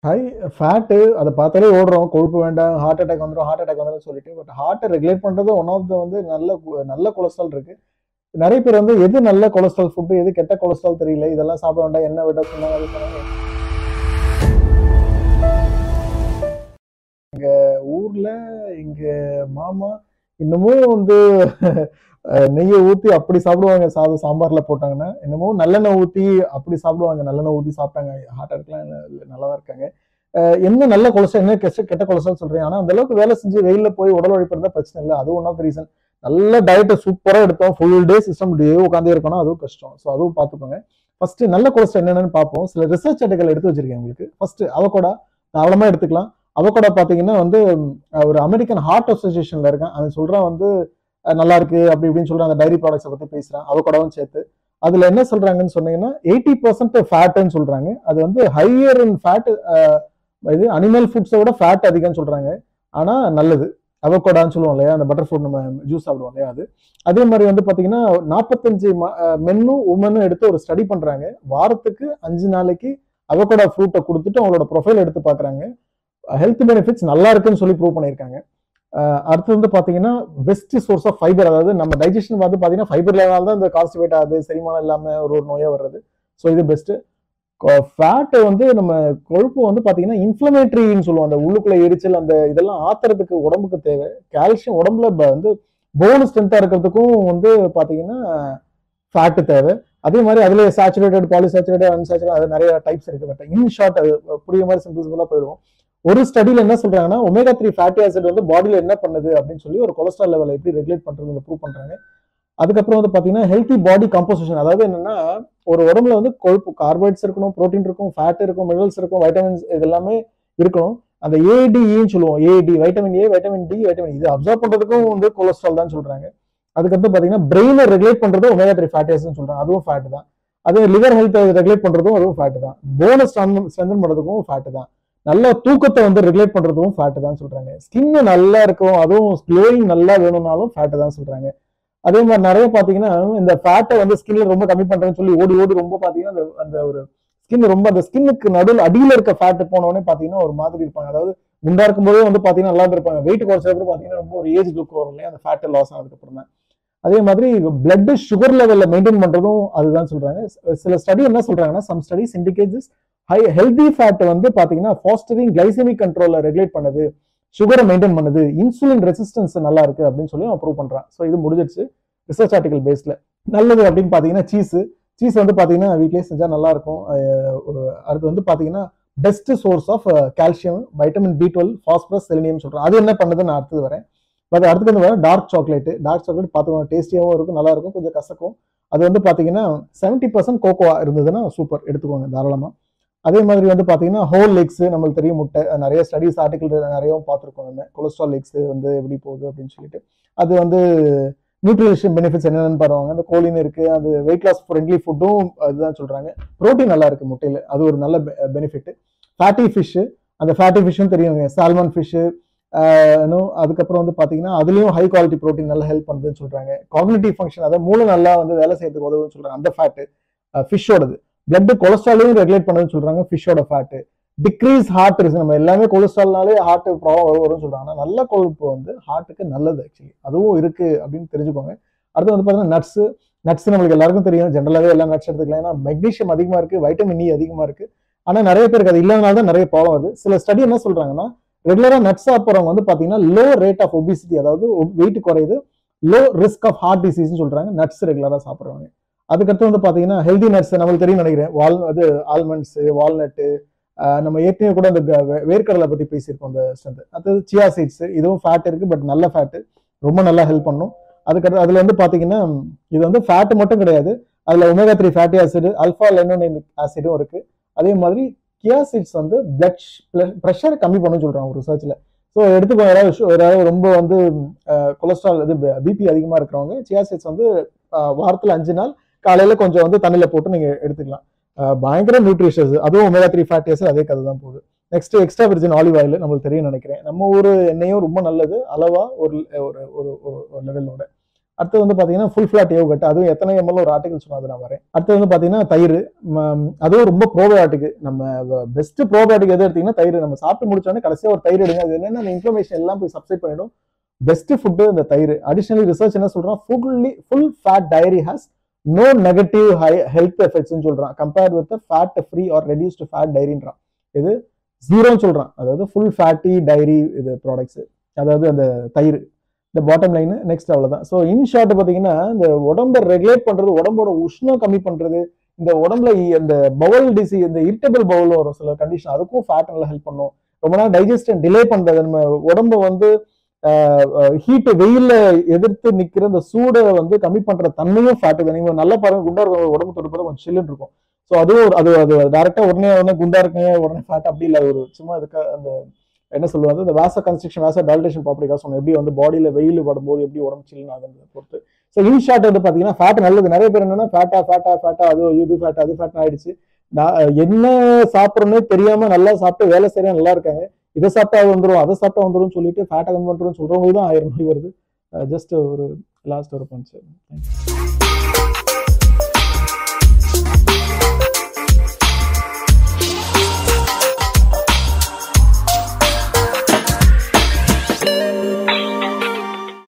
High fat அதை பார்த்தாலே ஓடுறோம், கொழுப்பு வேண்டாம், ஹார்ட் அட்டாக் வந்துடும், ஹார்ட் அட்டாக் வந்துடும் சொல்லிட்டு. பட் ஹார்ட்டை ரெகுலேட் பண்ணுறது ஒன் ஆஃப் த வந்து நல்ல கொலஸ்ட்ரால் இருக்கு. நிறைய பேர் வந்து எது நல்ல கொலஸ்ட்ரால் ஃபுட்டு, எது கெட்ட கொலஸ்ட்ரால் தெரியல, இதெல்லாம் சாப்பிட வேண்டாம், என்ன விட சொன்னாங்க, அது சொன்னாங்க. எங்க ஊர்ல எங்க மாமா இன்னமும் வந்து நெய்யை ஊத்தி அப்படி சாப்பிடுவாங்க. சாதம் சாம்பார்ல போட்டாங்கன்னா இன்னமும் நல்லெண்ணெய் ஊத்தி அப்படி சாப்பிடுவாங்க. நல்லெண்ணெய் ஊத்தி சாப்பிட்டாங்க. ஹார்ட் அட்டாக்லாம் நல்லா தான் இருக்காங்க. என்ன நல்ல கொலஸ்ட்ரால், என்ன கெட்ட கொலஸ்ட்ரால் சொல்றேன். ஆனா அந்த அளவுக்கு வேலை செஞ்சு வெயில்ல போய் உடல் உழைப்பு இருந்தா பிரச்சனை இல்லை. அது ஒன் ஆஃப் த ரீசன். நல்ல டயட்டை சூப்பரா எடுத்தோம், ஃபுல் டே சிஸ்டம் டே உட்காந்தே இருக்கணும், அதுவும் கஷ்டம். ஸோ அதுவும் பார்த்துக்கோங்க. ஃபர்ஸ்ட் நல்ல கொலஸ்ட்ரால் என்னென்னு பார்ப்போம். சில ரிசர்ச் ஆர்டிகல் எடுத்து வச்சிருக்கேன் உங்களுக்கு. ஃபர்ஸ்ட் அவகோடா தாராளமா எடுத்துக்கலாம். அவகோடா பாத்தீங்கன்னா வந்து ஒரு அமெரிக்கன் ஹார்ட் அசோசியேஷன்ல இருக்கேன், அவன் சொல்றான் வந்து நல்லா இருக்கு அப்படி இப்படின்னு சொல்றான். அந்த டைரி ப்ராடக்ட்ஸை பத்தி பேசுறான், அவகோடாவும் சேர்த்து. அதுல என்ன சொல்றாங்கன்னு சொன்னீங்கன்னா 80% ஃபேட்னு சொல்றாங்க. அது வந்து ஹையர் இன் ஃபேட், இது அனிமல் ஃபுட்ஸோட ஃபேட் அதிகம்னு சொல்றாங்க. ஆனா நல்லது அவகோடான்னு சொல்லுவோம் இல்லையா, அந்த பட்டர் ஃப்ரூட் நம்ம ஜூஸ் சாப்பிடுவோம் இல்லையா, அது. அதே மாதிரி வந்து பாத்தீங்கன்னா 45 மென்னும் உமனும் எடுத்து ஒரு ஸ்டடி பண்றாங்க. வாரத்துக்கு 5 நாளைக்கு அவகோடா ஃப்ரூட்டை கொடுத்துட்டு அவங்களோட ப்ரொஃபைல் எடுத்து பாக்குறாங்க. ஹெல்த் பெனிஃபிட்ஸ் நல்லா இருக்குன்னு சொல்லி ப்ரூவ் பண்ணியிருக்காங்க. அடுத்து வந்து பாத்தீங்கன்னா பெஸ்ட் சோர்ஸ் ஆஃப் ஃபைபர், அதாவது நம்ம டைஜஷன் வந்து பாத்தீங்கன்னா ஃபைபர் லெவல் தான் இந்த கான்ஸ்டிபேட் ஆகுது, செரிமானம் இல்லாம ஒரு நோயா வர்றது. ஸோ இது பெஸ்ட். ஃபேட் வந்து நம்ம கொழுப்பு வந்து பாத்தீங்கன்னா இன்ஃப்ளமேட்டரின்னு சொல்லுவோம். அந்த உள்ளுக்குள்ள எரிச்சல் அந்த இதெல்லாம் ஆத்துறதுக்கு உடம்புக்கு தேவை. கால்சியம் உடம்புல வந்து போன் ஸ்ட்ரென்த்தா இருக்கிறதுக்கும் வந்து பாத்தீங்கன்னா ஃபேட் தேவை. அதே மாதிரி அதுல சேச்சுரேட்டட், பாலிசாச்சுரேட்டட், அன்சாச்சுரேட்டட், அது நிறைய டைப்ஸ் இருக்கு. பட் இன் ஷார்ட் அது புரிய மாதிரி சிம்பிள்ஸா போயிடுவோம். ஒரு ஸ்டடியில என்ன சொல்றாங்கன்னா ஒமேகா 3 ஃபேட்டி ஆசிட் வந்து பாடியில என்ன பண்ணுது அப்படின்னு சொல்லி ஒரு கொலஸ்ட்ரால் லெவல் எப்படி ரெகுலேட் பண்றது ப்ரூவ் பண்றாங்க. அதுக்கப்புறம் வந்து பாத்தீங்கன்னா ஹெல்த்தி பாடி கம்போசிஷன், அதாவது என்னன்னா ஒரு உடம்புல வந்து கொழுப்பு, கார்போஹைட்ரேட்ஸ் இருக்கணும், ப்ரோட்டீன் இருக்கும், ஃபேட் இருக்கும், மினரல்ஸ் இருக்கும், வைட்டமின்ஸ் இது எல்லாமே இருக்கணும். அந்த ஏடிஇன்னு சொல்லுவோம், AD vitamin A, vitamin D, vitamin இது அப்சர்வ் பண்றதுக்கும் வந்து கொலஸ்ட்ரால் தான் சொல்றாங்க. அதுக்கப்புறம் பாத்தீங்கன்னா பிரெயினை ரெகுலேட் பண்றது ஒமேகா 3 ஃபேட்டி ஆசிட்னு சொல்றாங்க, அதுவும் ஃபேட் தான். அதே லிவர் ஹெல்த் ரெகுலேட் பண்றதும் அதுவும் ஃபேட் தான். போனஸ் ஸ்ட்ரென்தன் பண்றதுக்கும் ஃபேட் தான். நல்ல தூக்கத்தை வந்து ரெகுலேட் பண்றதும் ஃபேட் தான் சொல்றாங்க. ஸ்கின் நல்லா இருக்கும், அதுவும் க்ளோயிங் நல்லா வேணும்னாலும் ஃபேட் தான் சொல்றாங்க. அதே மாதிரி நிறைய பாத்தீங்கன்னா இந்த ஃபேட்டை வந்து ஸ்கின்ல ரொம்ப கம்மி பண்றேன்னு சொல்லி ஓடி ஓடி ரொம்ப பாத்தீங்கன்னா அந்த ஒரு ஸ்கின் ரொம்ப அந்த ஸ்கின்னுக்கு நடுவில் அடியில இருக்க ஃபேட் போனோடனே பாத்தீங்கன்னா ஒரு மாதிரி இருப்பாங்க. அதாவது குண்டா இருக்கும்போதே வந்து பாத்தீங்கன்னா நல்லா இருப்பாங்க. வெயிட் குறைச்சதுக்கு பாத்தீங்கன்னா ரொம்ப ஒரு ஏஜ் லுக் வரும் இல்லையா, அந்த ஃபேட் லாஸ் ஆனதுக்கு அப்புறம் தான். அதே மாதிரி பிளட் சுகர் லெவல்ல மெயின்டைன் பண்றதும் அதுதான் சொல்றாங்க. சில ஸ்டடி என்ன சொல்றாங்கன்னா some studies indicates healthy fat வந்து பாத்தீங்கன்னா ஃபாஸ்டரிங் கிளைசெமிக் கண்ட்ரோல ரெகுலேட் பண்ணுது, சுகரை மெயின்டைன் பண்ணுது, இன்சுலின் ரெசிஸ்டன்ஸ் நல்லா இருக்கு அப்படின்னு சொல்லி அப்ரூவ் பண்றான். ஸோ இது முடிஞ்சிருச்சு ரிசர்ச் ஆர்டிகல் பேஸ்ல. நல்லது அப்படின்னு பாத்தீங்கன்னா சீஸ் வந்து பாத்தீங்கன்னா வீட்லயே செஞ்சா நல்லா இருக்கும். அடுத்து வந்து பாத்தீங்கன்னா best source of calcium, vitamin B12, phosphorus, selenium சொல்றேன். அது என்ன பண்ணுதுன்னு நான் அடுத்தது வரேன். பட் அடுத்து வந்து டார்க் சாக்லேட் பார்த்துக்கோங்க, டேஸ்டியாகவும் இருக்கும், நல்லா இருக்கும், கொஞ்சம் கசக்கும். அது வந்து பார்த்தீங்கன்னா 70% கோகோவா இருந்ததுன்னா சூப்பர், எடுத்துக்கோங்க தாராளமா. அதே மாதிரி வந்து பார்த்தீங்கன்னா ஹோல் எக்ஸ், நம்மளுக்கு தெரியும் முட்டை, நிறைய ஸ்டடிஸ் ஆர்டிகல் நிறையவும் பார்த்துருக்கோம். நம்ம கொலஸ்ட்ரால் எக்ஸ் வந்து எப்படி போகுது அப்படின்னு சொல்லிட்டு அது வந்து நியூட்ரிஷன் பெனிஃபிட்ஸ் என்னென்னு பாருவாங்க. அந்த கோலின் இருக்கு, அது வெயிட் லாஸ் ஃப்ரெண்ட்லி ஃபுட்டும் அதுதான் சொல்றாங்க. ப்ரோட்டீன் நல்லா இருக்கு முட்டையில, அது ஒரு நல்ல பெனிஃபிட். ஃபேட்டி ஃபிஷ், அந்த ஃபேட்டி ஃபிஷ்ஷும் தெரியுங்க, சால்மன் ஃபிஷ்ஷு. அதுக்கப்புறம் வந்து பாத்தீங்கன்னா அதுலயும் ஹை குவாலிட்டி ப்ரோட்டீன் நல்லா ஹெல்ப் பண்ணுதுன்னு சொல்றாங்க. காக்னிட்டிவ் ஃபங்க்ஷன், அதாவது மூளை நல்லா வந்து வேலை செய்யறதுக்கு உதவுன்னு சொல்றாங்க. அந்த ஃபேட் ஃபிஷ்ஷோடது. பிளட் கொலஸ்ட்ராலையும் ரெகுலேட் பண்ணுதுன்னு சொல்றாங்க ஃபிஷ்ஷோட ஃபேட். டிக்ரீஸ் ஹார்ட் இருக்கு, நம்ம எல்லாமே கொலஸ்ட்ரால்னாலே ஹார்ட் ப்ராப்ளம் வரும்னு சொல்றாங்க. நல்ல கொழுப்பு வந்து ஹார்ட்டுக்கு நல்லது ஆக்சுவலி, அதுவும் இருக்கு அப்படின்னு தெரிஞ்சுக்கோங்க. அடுத்து வந்து பாத்தீங்கன்னா நட்ஸ் நம்மளுக்கு எல்லாருக்கும் தெரியும், ஜென்ரலாவே எல்லா நட்ஸ் எடுத்துக்கலாம். ஏன்னா மெக்னீஷியம் அதிகமா இருக்கு, வைட்டமின் இ அதிகமா இருக்கு. ஆனா நிறைய பேருக்கு அது இல்லாதனால தான் நிறைய ப்ராப்ளம் வருது. சில ஸ்டடி என்ன சொல்றாங்கன்னா ரெகுலரா நட்ஸ் சாப்பிட்றவங்க வந்து பாத்தீங்கன்னா லோ ரேட் ஆஃப் ஒபிசிட்டி, அதாவது வெயிட் குறையுது, low risk of heart disease சொல்றாங்க நட்ஸ் ரெகுலரா சாப்பிட்றவங்க. அதுக்கடுத்து வந்து பாத்தீங்கன்னா ஹெல்தி நட்ஸ் நம்மளுக்கு தெரியும் நினைக்கிறேன், ஆல்மண்ட்ஸ், வால்நட்டு, நம்ம ஏற்கனவே கூட அந்த வேர்க்கடலை பத்தி பேசியிருக்கோம், அந்த ஸ்ட்ரென்த். அது சியா சீட்ஸ், இதுவும் ஃபேட் இருக்கு, பட் நல்ல ஃபேட், ரொம்ப நல்லா ஹெல்ப் பண்ணும். அதுக்கடுத்து அதுல வந்து பாத்தீங்கன்னா இது வந்து ஃபேட் மட்டும் கிடையாது, அதுல ஒமேகா 3 ஃபேட்டி ஆசிட், அல்ஃபா லெனோனிக் ஆசிடும் இருக்கு. அதே மாதிரி கியா சீட்ஸ் வந்து பிளட் ப்ரெஷரை கம்மி பண்ணு சொல்றாங்க ஒரு ரிசர்ச்ல. ஸோ எடுத்துக்கோ, யாராவது ரொம்ப வந்து கொலஸ்ட்ரால் இது பிபி அதிகமா இருக்கிறவங்க சியா சீட்ஸ் வந்து வாரத்துல 5 நாள் காலையில கொஞ்சம் வந்து தண்ணியில போட்டு நீங்க எடுத்துக்கலாம். பயங்கர நியூட்ரிஷியஸ், அதுவும் ஒமேகா 3 ஃபேட்டி ஆசிட் அதே கதை தான் போகுது. Next extra Virgin olive oil நம்மளுக்கு தெரியும் நினைக்கிறேன். நம்ம ஊர் எண்ணெயும் ரொம்ப நல்லது, அளவா ஒரு லெவலோட. அடுத்தது வந்து பாத்தீங்கன்னா ஃபுல் ஃபிளாட் யோகட், அதுவும் எத்தனை எம்எல் ஒரு ஆர்டிகல் சொன்னா அது நான் வரேன். அடுத்தது வந்து பாத்தீங்கன்னா தயிர், அதுவும் ரொம்ப ப்ரோபயோட்டிக். நம்ம பெஸ்ட் ப்ரோபயோட்டிக் எது எடுத்தீங்கன்னா தயிர். நம்ம சாப்பிட்டு முடிச்சோடனே கடைசியா ஒரு தயிர் எடுங்க. அது என்னன்னா அந்த இன்ஃப்ளமேஷன் எல்லாம் போய் சப்சைட் பண்ணிடும். பெஸ்ட் ஃபுட்டு இந்த தயிர். அடிஷனலி ரிசர்ச் என்ன சொல்றான், full fat dairy has no negative health effects சொல்றான் compared with fat free or reduced fat டைரின்றான். இது ஜீரோன்னு சொல்றான். அதாவது ஃபுல் ஃபேட்டி டைரி இது ப்ராடக்ட்ஸ், அதாவது அந்த தயிர். இந்த பாட்டம் லைன் நெக்ஸ்ட் அவ்வளவுதான். ஸோ இன் ஷார்ட் பார்த்தீங்கன்னா இந்த உடம்பை ரெகுலேட் பண்றது, உடம்போட உஷ்ணம் கம்மி பண்றது, இந்த உடம்புல இந்த பவுல் டிசீஸ், இந்த இரிட்டபிள் பவுல் வரும் சில கண்டிஷன், அதுக்கும் ஃபேட் நல்லா ஹெல்ப் பண்ணும். ரொம்ப நாள் டைஜஸ்டன் டிலே பண்றது, நம்ம உடம்பு வந்து ஹீட் வெயில்ல எதிர்த்து நிக்கிற இந்த சூடை வந்து கம்மி பண்ற தன்மையும் ஃபேட்டு தான். நீங்க நல்லா பாருங்க, குண்டா இருக்கும் உடம்பு தொடுப்பதை கொஞ்சம் சில்லுன்னு இருக்கும். ஸோ அதுவும் அது அது டேரக்டா உடனே குண்டா இருக்குங்க உடனே ஃபேட் அப்படி இல்லை. ஒரு சும்மா இதுக்கு அந்த என்ன சொல்லுவாங்க, இந்த வாச கன்ஸ்ட்ரக்ஷன் வாச டால்டேஷன் ப்ராப்பர்ட்டிக்காக சொன்னோம், எப்படி வந்து பாடியில வெயில் படும்போது எப்படி உடம்பு சில்லுன்னு ஆகுது பொறுத்து. ஸோ இன் ஷார்ட் வந்து பாத்தீங்கன்னா ஃபேட் நல்லது. நிறைய பேர் என்னன்னா ஃபேட்டா அது இது ஃபேட் அது ஃபேட் ஆயிடுச்சு. என்ன சாப்பிட்றோன்னே தெரியாம நல்லா சாப்பிட்டு வேலை சரியா நல்லா இருக்காங்க, இதை சாப்பிட்டா வந்துடும் அதை சாப்பிட்டா வந்துடும் சொல்லிட்டு ஃபேட்டை கம்மி பண்றோம்னு சொல்றவங்களுக்கு தான் 1000 நோய் வருது. ஜஸ்ட் ஒரு லாஸ்ட் ஒரு பஞ்ச்.